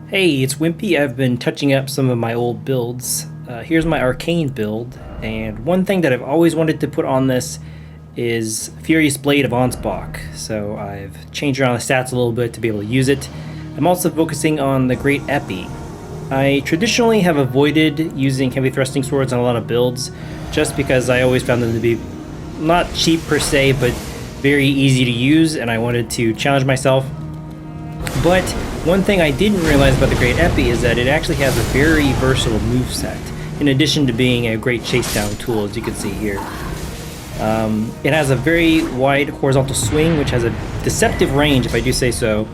Hey, it's Wimpy. I've been touching up some of my old builds. Here's my Arcane build, and one thing that I've always wanted to put on this is Furious Blade of Ansbached. So I've changed around the stats a little bit to be able to use it. I'm also focusing on the Great Epee. I traditionally have avoided using heavy thrusting swords on a lot of builds, just because I always found them to be not cheap per se, but very easy to use, and I wanted to challenge myself. But one thing I didn't realize about the Great Epee is that it actually has a very versatile moveset, in addition to being a great chase down tool, as you can see here. It has a very wide horizontal swing, which has a deceptive range, if I do say so,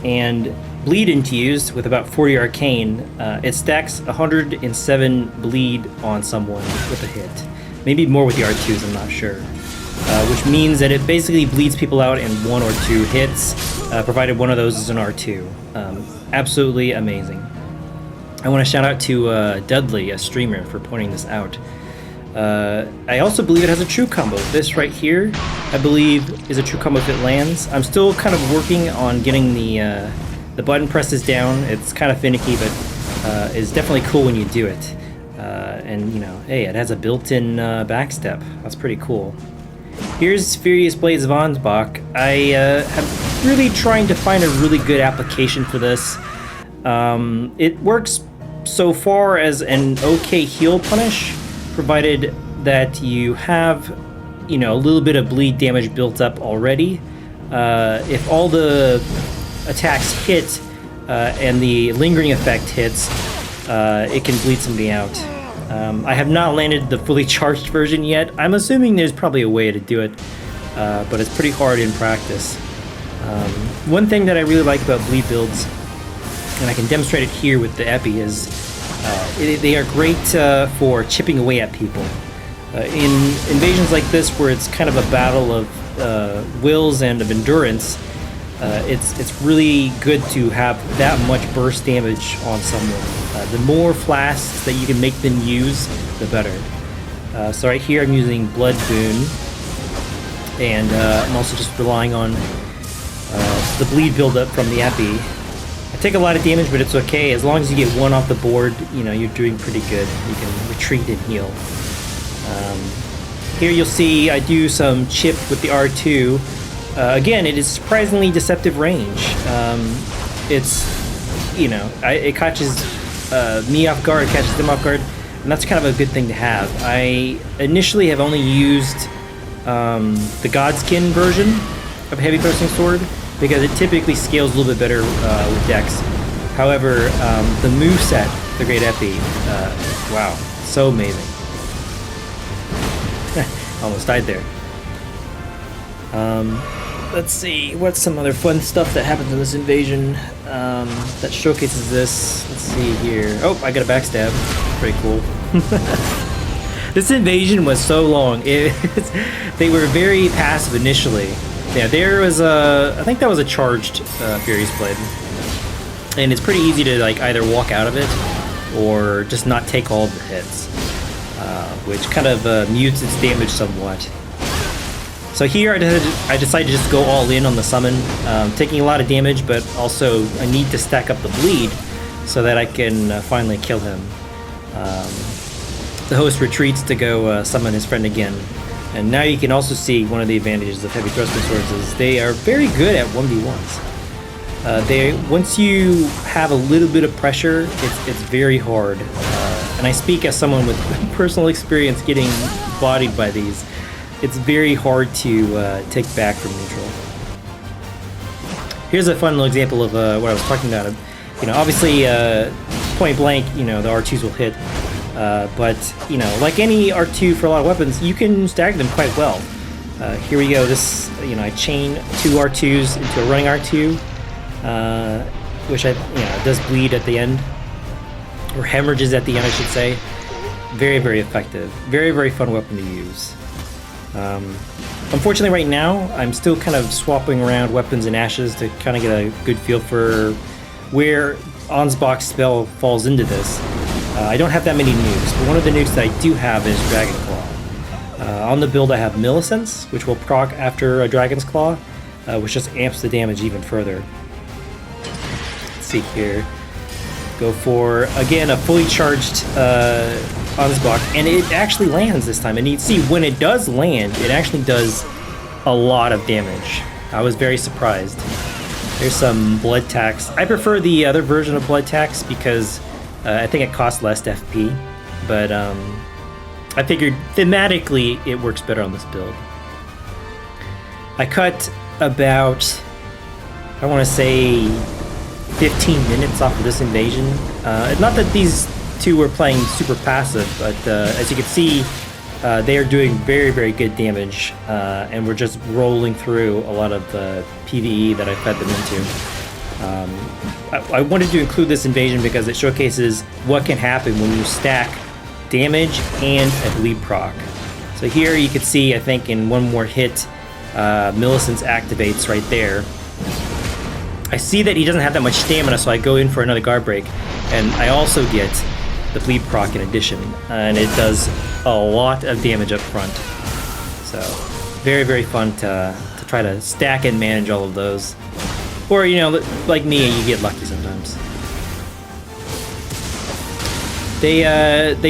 and bleed infused with about 40 arcane. It stacks 107 bleed on someone with a hit. Maybe more with the R2s, I'm not sure. Which means that it basically bleeds people out in 1 or 2 hits, provided one of those is an R2. Absolutely amazing. I want to shout out to Dudley, a streamer, for pointing this out. I also believe it has a true combo. This right here, I believe, is a true combo if it lands. I'm still kind of working on getting the button presses down. It's kind of finicky, but it's definitely cool when you do it. And, you know, hey, it has a built-in backstep. That's pretty cool. Here's Furious Blades of Ansbached. I am really trying to find a really good application for this. It works so far as an okay heal punish, provided that you have, you know, a little bit of bleed damage built up already. If all the attacks hit and the lingering effect hits, it can bleed somebody out. I have not landed the fully charged version yet. I'm assuming there's probably a way to do it, but it's pretty hard in practice. One thing that I really like about bleed builds, and I can demonstrate it here with the Epee, is they are great for chipping away at people. In invasions like this, where it's kind of a battle of wills and of endurance, it's really good to have that much burst damage on someone. The more flasks that you can make them use, the better. So right here I'm using Blood Boon, and I'm also just relying on the bleed buildup from the Epee. I take a lot of damage, but it's okay. As long as you get one off the board, you know, you're doing pretty good. You can retreat and heal. Here you'll see I do some chip with the R2. Again, it is surprisingly deceptive range. It's, you know, it catches me off guard, catches them off guard, and that's kind of a good thing to have. I initially have only used the Godskin version of Heavy Thrusting Sword, because it typically scales a little bit better with Dex. However, the moveset, the Great Epee, wow, so amazing. Almost died there. Let's see, what's some other fun stuff that happens in this invasion that showcases this? Let's see here. Oh, I got a backstab. Pretty cool. This invasion was so long. They were very passive initially. Yeah, there was I think that was a charged Furious Blade. And it's pretty easy to like either walk out of it or just not take all of the hits, which kind of mutes its damage somewhat. So here I decided to just go all in on the summon, taking a lot of damage, but also I need to stack up the bleed so that I can finally kill him. The host retreats to go summon his friend again. And now you can also see one of the advantages of heavy thrusting swords is they are very good at 1v1s. Once you have a little bit of pressure, it's very hard. And I speak as someone with personal experience getting bodied by these. It's very hard to take back from neutral. Here's a fun little example of what I was talking about. You know, obviously, point blank, you know, the R2s will hit. But, you know, like any R2 for a lot of weapons, you can stagger them quite well. Here we go. This, you know, I chain 2 R2s into a running R2, which does bleed at the end, or hemorrhages at the end, I should say. Very, very effective. Very, very fun weapon to use. Unfortunately, right now, I'm still kind of swapping around weapons and ashes to kind of get a good feel for where Ansbached spell falls into this. I don't have that many nukes, but one of the nukes that I do have is dragonclaw. On the build I have Millicents, which will proc after a Dragon's Claw, which just amps the damage even further. Let's see here. Go for, again, a fully charged ansbached, and it actually lands this time. And you see, when it does land, it actually does a lot of damage. I was very surprised. There's some blood tax. I prefer the other version of blood tax because I think it costs less FP, but I figured thematically it works better on this build. I cut about, I want to say, 15 minutes off of this invasion. Not that these two were playing super passive, but as you can see, they are doing very, very good damage, and we're just rolling through a lot of the PvE that I fed them into. I wanted to include this invasion because it showcases what can happen when you stack damage and a bleed proc. So here you can see, I think in one more hit, Millicent's activates right there. I see that he doesn't have that much stamina, so I go in for another guard break, and I also get the bleed proc in addition, and it does a lot of damage up front. So very, very fun to try to stack and manage all of those. Or, you know, like me, you get lucky sometimes. They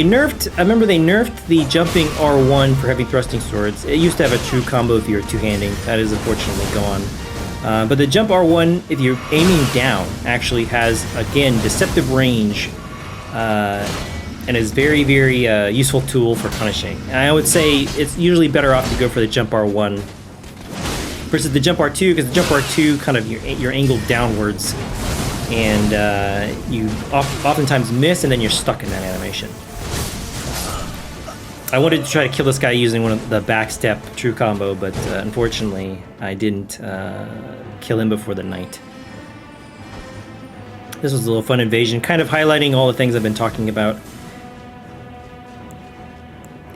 nerfed, I remember they nerfed the jumping R1 for heavy thrusting swords. It used to have a true combo if you were two-handing. That is unfortunately gone. But the jump R1, if you're aiming down, actually has, again, deceptive range, and is very, very useful tool for punishing. And I would say it's usually better off to go for the jump R1 versus the jump R2, because the jump R2 kind of you're angled downwards, and you oftentimes miss, and then you're stuck in that animation. I wanted to try to kill this guy using one of the backstep true combo, but unfortunately I didn't kill him before the night. This was a little fun invasion, kind of highlighting all the things I've been talking about.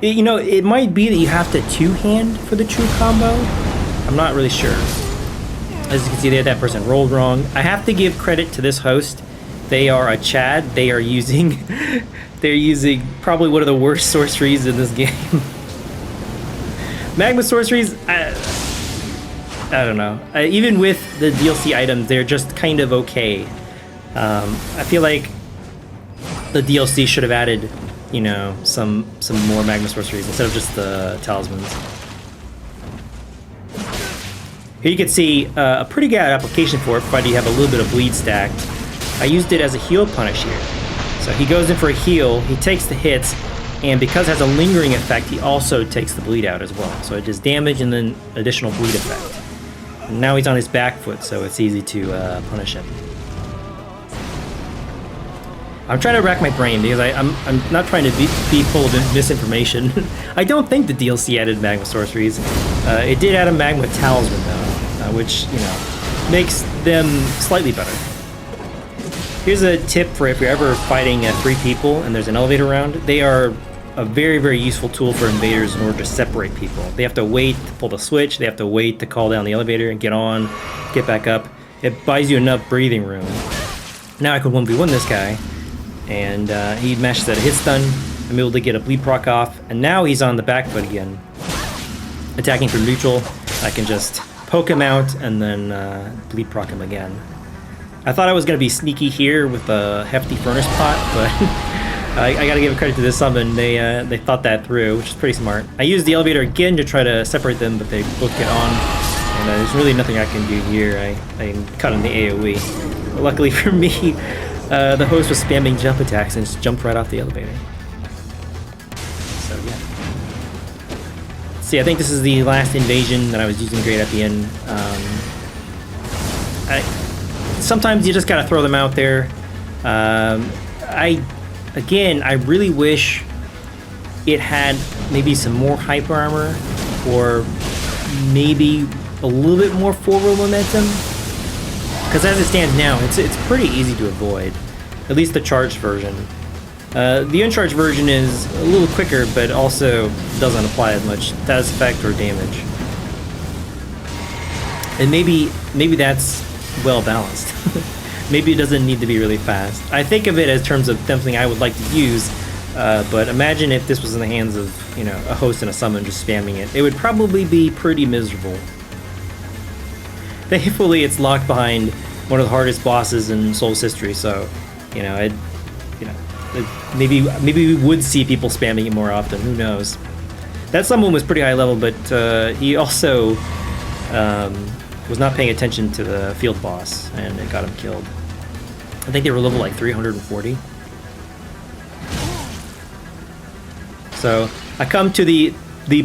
You know, it might be that you have to two-hand for the true combo. I'm not really sure. As you can see there, that person rolled wrong. I have to give credit to this host. They are a Chad. They are using... they're using probably one of the worst sorceries in this game. Magma sorceries, I don't know. Even with the DLC items, they're just kind of okay. I feel like the DLC should have added, you know, some more magma sorceries instead of just the talismans. Here you can see a pretty good application for it, provided you have a little bit of bleed stacked. I used it as a heal punish here. So he goes in for a heal, he takes the hits, and because it has a lingering effect, he also takes the bleed out as well. So it does damage and then additional bleed effect. And now he's on his back foot, so it's easy to punish him. I'm trying to rack my brain because I'm not trying to be full of misinformation. I don't think the DLC added magma sorceries. It did add a magma talisman though, which, you know, makes them slightly better. Here's a tip for if you're ever fighting 3 people and there's an elevator around. They are a very, very useful tool for invaders in order to separate people. They have to wait to pull the switch, they have to wait to call down the elevator and get on, get back up. It buys you enough breathing room. Now I could 1v1 this guy, and he mashes at a hit stun. I'm able to get a bleed proc off, and now he's on the back foot again. Attacking from neutral, I can just poke him out and then bleed proc him again. I thought I was going to be sneaky here with a hefty furnace pot, but I got to give credit to this summon. They thought that through, which is pretty smart. I used the elevator again to try to separate them, but they both get on, and there's really nothing I can do here. I cut on the AoE. But luckily for me, the host was spamming jump attacks and just jumped right off the elevator. So yeah. See, I think this is the last invasion that I was using great at the end. Sometimes you just gotta throw them out there. I really wish it had maybe some more hyper armor, or maybe a little bit more forward momentum. Because as it stands now, it's pretty easy to avoid. At least the charged version. The uncharged version is a little quicker, but also doesn't apply as much status effect or damage. And maybe that's well balanced. Maybe it doesn't need to be really fast. I think of it as terms of something I would like to use, but imagine if this was in the hands of, you know, a host and a summon just spamming it. It would probably be pretty miserable. Thankfully, it's locked behind one of the hardest bosses in Souls history. So, you know, maybe we would see people spamming it more often. Who knows? That someone was pretty high level, but he also was not paying attention to the field boss, and it got him killed. I think they were level like 340. So I come to the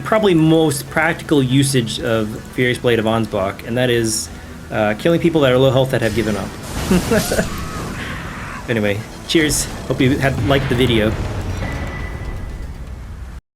probably most practical usage of Furious Blade of Ansbach, and that is killing people that are low health that have given up. Anyway, cheers. Hope you have liked the video.